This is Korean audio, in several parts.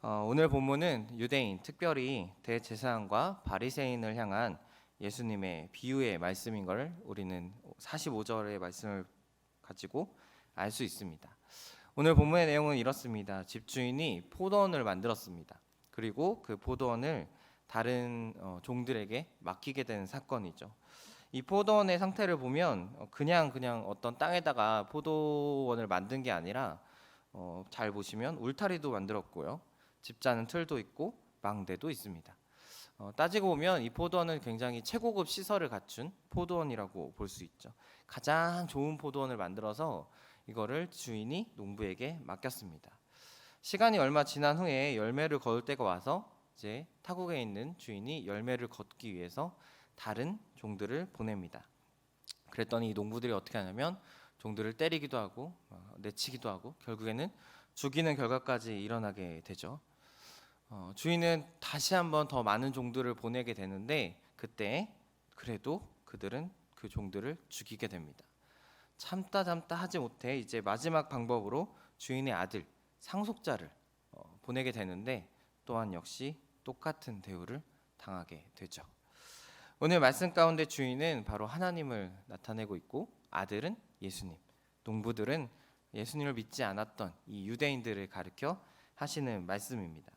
오늘 본문은 유대인, 특별히 대제사장과 바리새인을 향한 예수님의 비유의 말씀인 걸 우리는 45절의 말씀을 가지고 알 수 있습니다. 오늘 본문의 내용은 이렇습니다. 집주인이 포도원을 만들었습니다. 그리고 그 포도원을 다른 종들에게 맡기게 되는 사건이죠. 이 포도원의 상태를 보면 그냥 어떤 땅에다가 포도원을 만든 게 아니라 잘 보시면 울타리도 만들었고요. 집자는 틀도 있고 망대도 있습니다. 따지고 보면 이 포도원은 굉장히 최고급 시설을 갖춘 포도원이라고 볼 수 있죠. 가장 좋은 포도원을 만들어서 이거를 주인이 농부에게 맡겼습니다. 시간이 얼마 지난 후에 열매를 거둘 때가 와서 이제 타국에 있는 주인이 열매를 걷기 위해서 다른 종들을 보냅니다. 그랬더니 이 농부들이 어떻게 하냐면 종들을 때리기도 하고 내치기도 하고 결국에는 죽이는 결과까지 일어나게 되죠. 주인은 다시 한번 더 많은 종들을 보내게 되는데 그때 그래도 그들은 그 종들을 죽이게 됩니다. 참다 하지 못해 이제 마지막 방법으로 주인의 아들 상속자를 보내게 되는데 또한 역시 똑같은 대우를 당하게 되죠. 오늘 말씀 가운데 주인은 바로 하나님을 나타내고 있고 아들은 예수님, 농부들은 예수님을 믿지 않았던 이 유대인들을 가리켜 하시는 말씀입니다.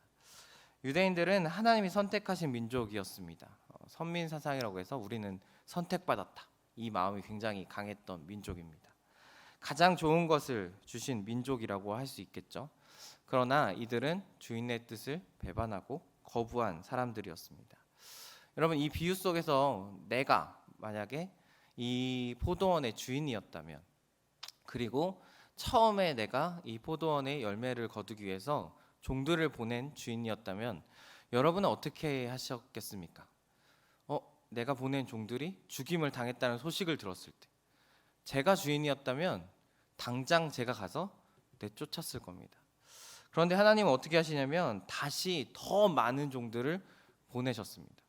유대인들은 하나님이 선택하신 민족이었습니다. 선민 사상이라고 해서 우리는 선택받았다. 이 마음이 굉장히 강했던 민족입니다. 가장 좋은 것을 주신 민족이라고 할 수 있겠죠. 그러나 이들은 주인의 뜻을 배반하고 거부한 사람들이었습니다. 여러분, 이 비유 속에서 내가 만약에 이 포도원의 주인이었다면, 그리고 처음에 내가 이 포도원의 열매를 거두기 위해서 종들을 보낸 주인이었다면 여러분은 어떻게 하셨겠습니까? 내가 보낸 종들이 죽임을 당했다는 소식을 들었을 때 제가 주인이었다면 당장 제가 가서 내쫓았을 겁니다. 그런데 하나님은 어떻게 하시냐면 다시 더 많은 종들을 보내셨습니다.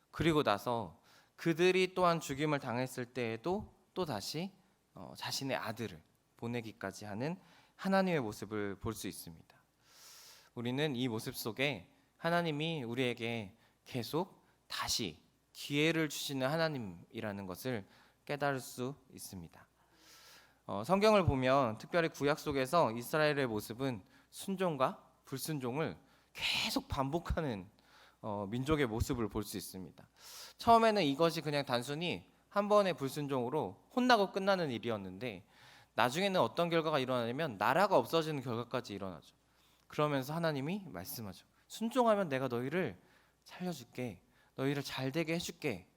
그리고 나서 그들이 또한 죽임을 당했을 때에도 또 다시 자신의 아들을 보내기까지 하는 하나님의 모습을 볼 수 있습니다. 우리는 이 모습 속에 하나님이 우리에게 계속 다시 기회를 주시는 하나님이라는 것을 깨달을 수 있습니다. 성경을 보면 특별히 구약 속에서 이스라엘의 모습은 순종과 불순종을 계속 반복하는 민족의 모습을 볼 수 있습니다. 처음에는 이것이 그냥 단순히 한 번의 불순종으로 혼나고 끝나는 일이었는데 나중에는 어떤 결과가 일어나냐면 나라가 없어지는 결과까지 일어나죠. 그러면서 하나님이 말씀하죠. 순종하면 내가 너희를 살려줄게. 너희를 잘 되게 해줄게.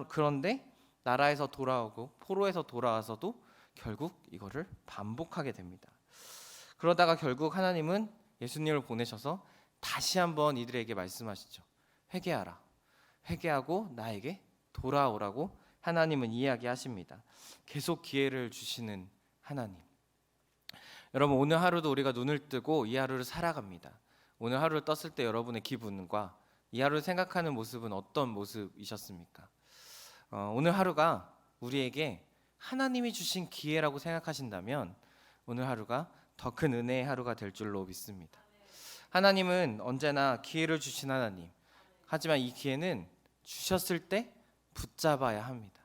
그런데 나라에서 돌아오고 포로에서 돌아와서도 결국 이거를 반복하게 됩니다. 그러다가 결국 하나님은 예수님을 보내셔서 다시 한번 이들에게 말씀하시죠. 회개하라. 회개하고 나에게 돌아오라고 하나님은 이야기하십니다. 계속 기회를 주시는 하나님. 여러분, 오늘 하루도 우리가 눈을 뜨고 이 하루를 살아갑니다. 오늘 하루를 떴을 때 여러분의 기분과 이 하루를 생각하는 모습은 어떤 모습이셨습니까? 오늘 하루가 우리에게 하나님이 주신 기회라고 생각하신다면 오늘 하루가 더 큰 은혜의 하루가 될 줄로 믿습니다. 하나님은 언제나 기회를 주신 하나님. 하지만 이 기회는 주셨을 때 붙잡아야 합니다.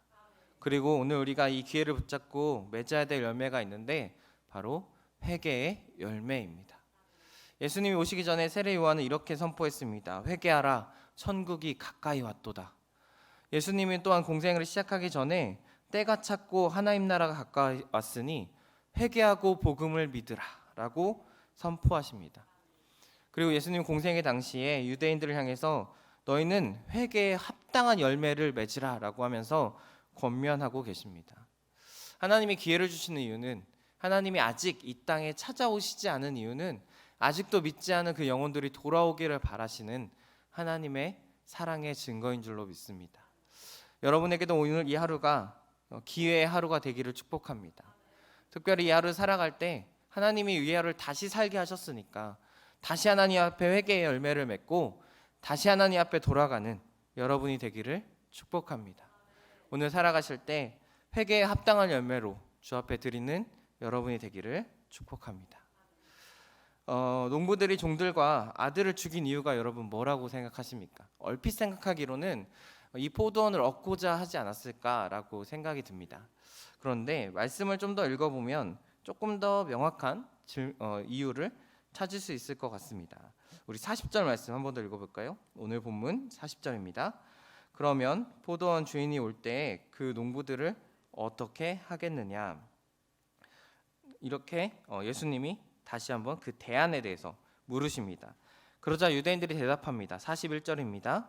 그리고 오늘 우리가 이 기회를 붙잡고 맺어야 될 열매가 있는데 바로 회개의 열매입니다. 예수님이 오시기 전에 세례 요한은 이렇게 선포했습니다. 회개하라, 천국이 가까이 왔도다. 예수님이 또한 공생을 시작하기 전에 때가 찼고 하나님 나라가 가까이 왔으니 회개하고 복음을 믿으라 라고 선포하십니다. 그리고 예수님 공생의 당시에 유대인들을 향해서 너희는 회개에 합당한 열매를 맺으라 라고 하면서 권면하고 계십니다. 하나님이 기회를 주시는 이유는 하나님이 아직 이 땅에 찾아오시지 않은 이유는 아직도 믿지 않은 그 영혼들이 돌아오기를 바라시는 하나님의 사랑의 증거인 줄로 믿습니다. 여러분에게도 오늘 이 하루가 기회의 하루가 되기를 축복합니다. 특별히 이 하루를 살아갈 때 하나님이 이 하루를 다시 살게 하셨으니까 다시 하나님 앞에 회개의 열매를 맺고 다시 하나님 앞에 돌아가는 여러분이 되기를 축복합니다. 오늘 살아가실 때 회개에 합당한 열매로 주 앞에 드리는 여러분이 되기를 축복합니다. 농부들이 종들과 아들을 죽인 이유가 여러분 뭐라고 생각하십니까? 얼핏 생각하기로는 이 포도원을 얻고자 하지 않았을까라고 생각이 듭니다. 그런데 말씀을 좀 더 읽어보면 조금 더 명확한 이유를 찾을 수 있을 것 같습니다. 우리 40절 말씀 한 번 더 읽어볼까요? 오늘 본문 40절입니다. 그러면 포도원 주인이 올 때 그 농부들을 어떻게 하겠느냐? 이렇게 예수님이 다시 한번 그 대안에 대해서 물으십니다. 그러자 유대인들이 대답합니다. 41절입니다.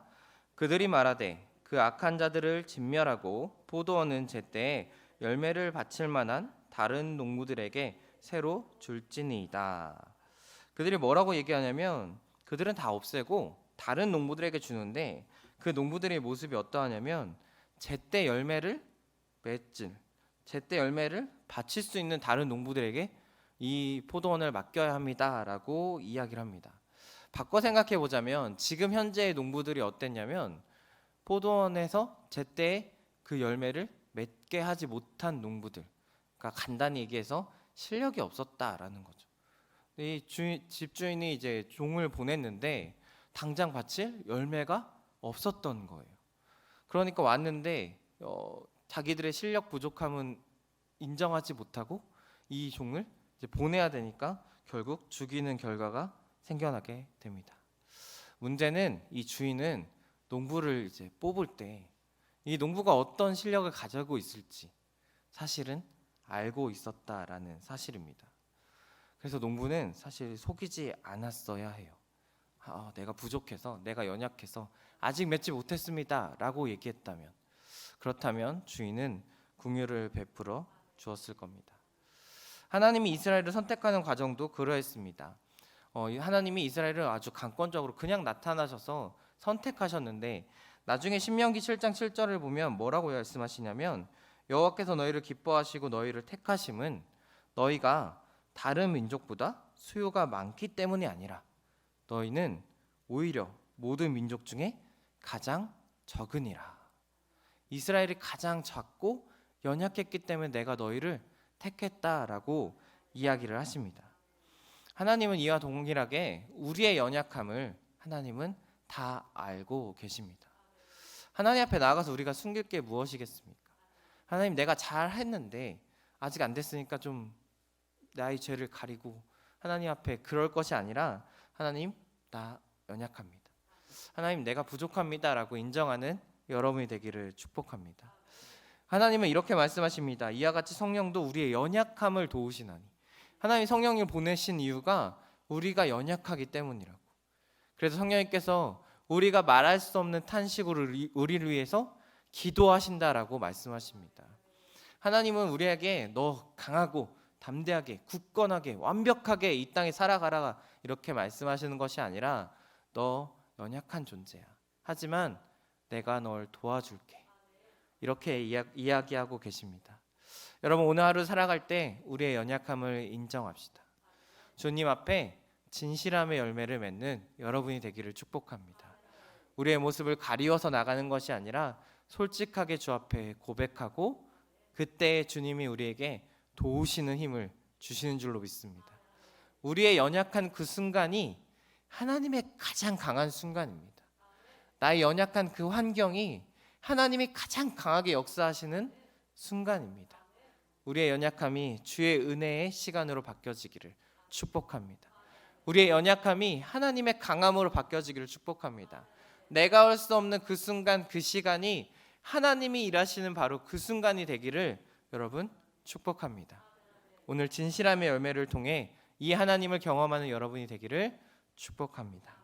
그들이 말하되 그 악한 자들을 진멸하고 포도원은 제때에 열매를 바칠 만한 다른 농부들에게 새로 줄지니이다. 그들이 뭐라고 얘기하냐면 그들은 다 없애고 다른 농부들에게 주는데 그 농부들의 모습이 어떠하냐면 제때 열매를 맺을, 제때 열매를 바칠 수 있는 다른 농부들에게 이 포도원을 맡겨야 합니다라고 이야기를 합니다. 바꿔 생각해 보자면 지금 현재의 농부들이 어땠냐면 포도원에서 제때 그 열매를 맺게 하지 못한 농부들, 그러니까 간단히 얘기해서 실력이 없었다라는 거죠. 이 집주인이 이제 종을 보냈는데 당장 바칠 열매가 없었던 거예요. 그러니까 왔는데 자기들의 실력 부족함은 인정하지 못하고 이 종을 이제 보내야 되니까 결국 죽이는 결과가 생겨나게 됩니다. 문제는 이 주인은 농부를 이제 뽑을 때 이 농부가 어떤 실력을 가지고 있을지 사실은 알고 있었다라는 사실입니다. 그래서 농부는 사실 속이지 않았어야 해요. 내가 부족해서, 내가 연약해서 아직 맺지 못했습니다라고 얘기했다면, 그렇다면 주인은 긍휼을 베풀어 주었을 겁니다. 하나님이 이스라엘을 선택하는 과정도 그러했습니다. 하나님이 이스라엘을 아주 강권적으로 그냥 나타나셔서 선택하셨는데 나중에 신명기 7장 7절을 보면 뭐라고 말씀하시냐면 여호와께서 너희를 기뻐하시고 너희를 택하심은 너희가 다른 민족보다 수요가 많기 때문이 아니라 너희는 오히려 모든 민족 중에 가장 적으니라. 이스라엘이 가장 작고 연약했기 때문에 내가 너희를 택했다라고 이야기를 하십니다. 하나님은 이와 동일하게 우리의 연약함을 하나님은 다 알고 계십니다. 하나님 앞에 나아가서 우리가 숨길 게 무엇이겠습니까? 하나님, 내가 잘했는데 아직 안 됐으니까 좀 나의 죄를 가리고 하나님 앞에 그럴 것이 아니라 하나님, 나 연약합니다. 하나님, 내가 부족합니다 라고 인정하는 여러분이 되기를 축복합니다. 하나님은 이렇게 말씀하십니다. 이와 같이 성령도 우리의 연약함을 도우시나니. 하나님 성령을 보내신 이유가 우리가 연약하기 때문이라고. 그래서 성령님께서 우리가 말할 수 없는 탄식으로 우리를 위해서 기도하신다라고 말씀하십니다. 하나님은 우리에게 너 강하고 담대하게 굳건하게 완벽하게 이 땅에 살아가라 이렇게 말씀하시는 것이 아니라 너 연약한 존재야. 하지만 내가 널 도와줄게. 이렇게 이야기하고 계십니다. 여러분, 오늘 하루 살아갈 때 우리의 연약함을 인정합시다. 주님 앞에 진실함의 열매를 맺는 여러분이 되기를 축복합니다. 우리의 모습을 가리워서 나가는 것이 아니라 솔직하게 주 앞에 고백하고 그때 주님이 우리에게 도우시는 힘을 주시는 줄로 믿습니다. 우리의 연약한 그 순간이 하나님의 가장 강한 순간입니다. 나의 연약한 그 환경이 하나님이 가장 강하게 역사하시는 순간입니다. 우리의 연약함이 주의 은혜의 시간으로 바뀌어지기를 축복합니다. 우리의 연약함이 하나님의 강함으로 바뀌어지기를 축복합니다. 내가 할 수 없는 그 순간, 그 시간이 하나님이 일하시는 바로 그 순간이 되기를 여러분 축복합니다. 오늘 진실함의 열매를 통해 이 하나님을 경험하는 여러분이 되기를 축복합니다.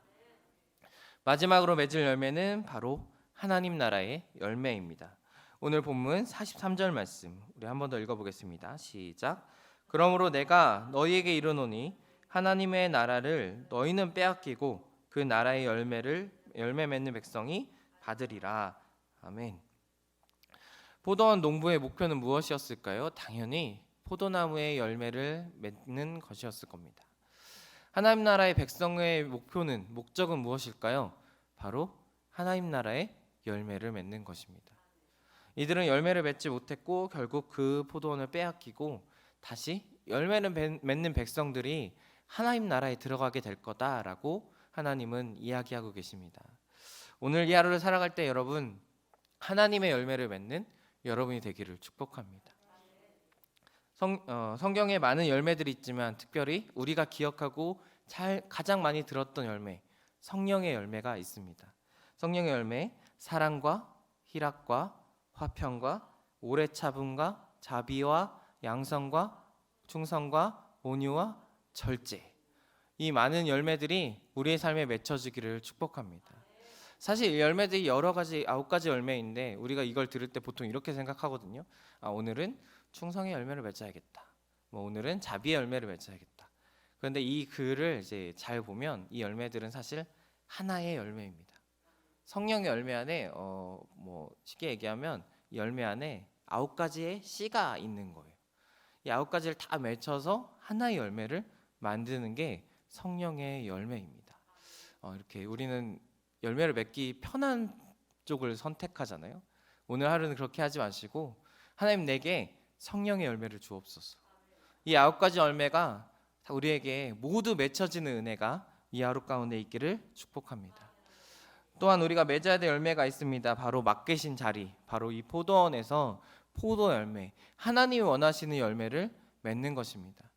마지막으로 맺을 열매는 바로 하나님 나라의 열매입니다. 오늘 본문 43절 말씀 우리 한 번 더 읽어보겠습니다. 시작. 그러므로 내가 너희에게 이르노니 하나님의 나라를 너희는 빼앗기고 그 나라의 열매 맺는 백성이 받으리라. 아멘. 포도원 농부의 목표는 무엇이었을까요? 당연히 포도나무의 열매를 맺는 것이었을 겁니다. 하나님 나라의 백성의 목적은 무엇일까요? 바로 하나님 나라의 열매를 맺는 것입니다. 이들은 열매를 맺지 못했고 결국 그 포도원을 빼앗기고 다시 열매를 맺는 백성들이 하나님 나라에 들어가게 될 거다라고 하나님은 이야기하고 계십니다. 오늘 이 하루를 살아갈 때 여러분 하나님의 열매를 맺는 여러분이 되기를 축복합니다. 성경에 많은 열매들이 있지만 특별히 우리가 기억하고 가장 많이 들었던 열매, 성령의 열매가 있습니다. 성령의 열매, 사랑과 희락과 화평과 오래 참음과 자비와 양성과 충성과 온유와 절제. 이 많은 열매들이 우리의 삶에 맺혀지기를 축복합니다. 사실 이 열매들이 여러 가지 9가지 열매인데 우리가 이걸 들을 때 보통 이렇게 생각하거든요. 오늘은 충성의 열매를 맺어야겠다. 오늘은 자비의 열매를 맺어야겠다. 그런데 이 글을 이제 잘 보면 이 열매들은 사실 하나의 열매입니다. 성령의 열매 안에 쉽게 얘기하면 이 열매 안에 9가지의 씨가 있는 거예요. 이 9가지를 다 맺혀서 하나의 열매를 만드는 게 성령의 열매입니다. 이렇게 우리는 열매를 맺기 편한 쪽을 선택하잖아요. 오늘 하루는 그렇게 하지 마시고 하나님 내게 성령의 열매를 주옵소서. 이 9가지 열매가 우리에게 모두 맺혀지는 은혜가 이 하루 가운데 있기를 축복합니다. 또한 우리가 맺어야 될 열매가 있습니다. 바로 맡기신 자리, 바로 이 포도원에서 포도 열매, 하나님이 원하시는 열매를 맺는 것입니다.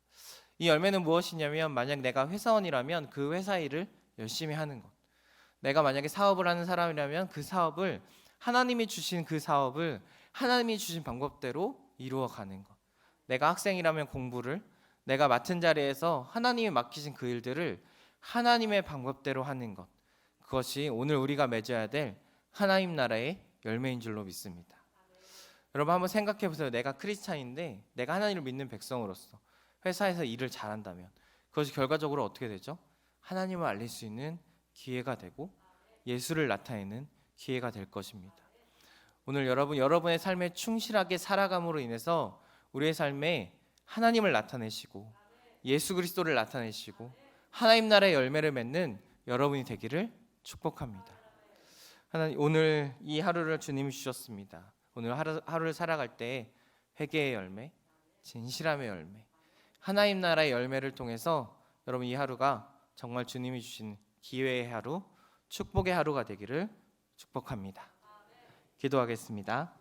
이 열매는 무엇이냐면 만약 내가 회사원이라면 그 회사 일을 열심히 하는 것, 내가 만약에 사업을 하는 사람이라면 그 사업을 하나님이 주신 그 사업을 하나님이 주신 방법대로 이루어가는 것, 내가 학생이라면 공부를 내가 맡은 자리에서 하나님이 맡기신 그 일들을 하나님의 방법대로 하는 것, 그것이 오늘 우리가 맺어야 될 하나님 나라의 열매인 줄로 믿습니다. 여러분 한번 생각해 보세요. 내가 크리스찬인데 내가 하나님을 믿는 백성으로서 회사에서 일을 잘한다면 그것이 결과적으로 어떻게 되죠? 하나님을 알릴 수 있는 기회가 되고 예수를 나타내는 기회가 될 것입니다. 오늘 여러분의 삶에 충실하게 살아감으로 인해서 우리의 삶에 하나님을 나타내시고 예수 그리스도를 나타내시고 하나님 나라의 열매를 맺는 여러분이 되기를 축복합니다. 하나님, 오늘 이 하루를 주님이 주셨습니다. 오늘 하루를 살아갈 때 회개의 열매, 진실함의 열매, 하나님 나라의 열매를 통해서 여러분 이 하루가 정말 주님이 주신 기회의 하루, 축복의 하루가 되기를 축복합니다. 기도하겠습니다.